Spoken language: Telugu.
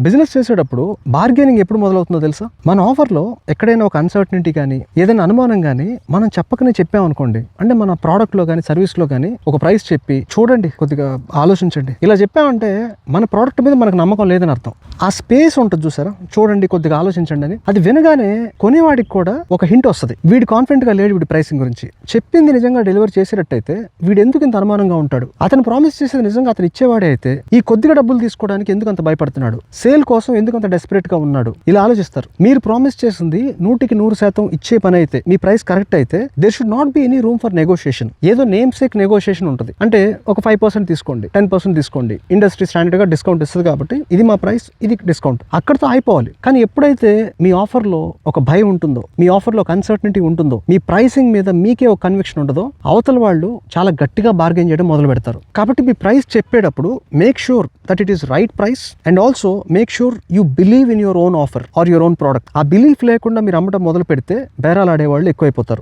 బిజినెస్ చేసేటప్పుడు బార్గెనింగ్ ఎప్పుడు మొదలవుతుందో తెలుసా? మన ఆఫర్లో ఎక్కడైనా ఒక అన్సర్టనిటీ కానీ ఏదైనా అనుమానం కానీ మనం చెప్పకనే చెప్పామనుకోండి, అంటే మన ప్రోడక్ట్లో కానీ సర్వీస్లో కానీ ఒక ప్రైస్ చెప్పి చూడండి, కొద్దిగా ఆలోచించండి, ఇలా చెప్పామంటే మన ప్రోడక్ట్ మీద మనకు నమ్మకం లేదని అర్థం. ఆ స్పేస్ ఉంటుంది చూసారా, చూడండి, కొద్దిగా ఆలోచించండి అని. అది వినగానే కొనేవాడికి కూడా ఒక హింట్ వస్తుంది, వీడు కాన్ఫిడెంట్ గా లేడు వీడి ప్రైసింగ్ గురించి. చెప్పింది నిజంగా డెలివరీ చేసేటట్టయితే వీడు ఎందుకు ఇంత అనుమానంగా ఉంటాడు? అతను ప్రామిస్ చేసేది నిజంగా అతను ఇచ్చేవాడే అయితే ఈ కొద్దిగా డబ్బులు తీసుకోవడానికి ఎందుకు అంత భయపడుతున్నాడు? సేల్ కోసం ఎందుకు అంత డెస్పరేట్ గా ఉన్నాడు? ఇలా ఆలోచిస్తారు. మీరు ప్రామిస్ చేసింది 100% ఇచ్చే పని అయితే, మీ ప్రైస్ కరెక్ట్ అయితే, there should not be any room for negotiation. ఏదో నేమ్ సేక్ నెగోషియేషన్ ఉంటుంది. అంటే ఒక 5% తీసుకోండి, 10% తీసుకోండి, ఇండస్ట్రీ స్టాండర్డ్ గా డిస్కౌంట్ ఇస్తుంది కాబట్టి ఇది మా ప్రైస్, ఇది డిస్కౌంట్, అక్కడతో అయిపోవాలి. కానీ ఎప్పుడైతే మీ ఆఫర్ లో ఒక భయం ఉంటుందో, మీ ఆఫర్ లో ఒక అన్సర్టనిటీ ఉంటుందో, మీ ప్రైసింగ్ మీద మీకే ఒక కన్విక్షన్ ఉంటుందో, అవతల వాళ్ళు చాలా గట్టిగా బార్గెన్ చేయడం మొదలు పెడతారు. కాబట్టి మీ ప్రైస్ చెప్పేటప్పుడు make sure that it is right price, and also make sure you believe in your own offer or your own product. ఆ బిలీఫ్ లేకుండా మీరు అమ్మటం మొదలు పెడితే బేరాలు ఆడేవాళ్ళు ఎక్కువైపోతారు.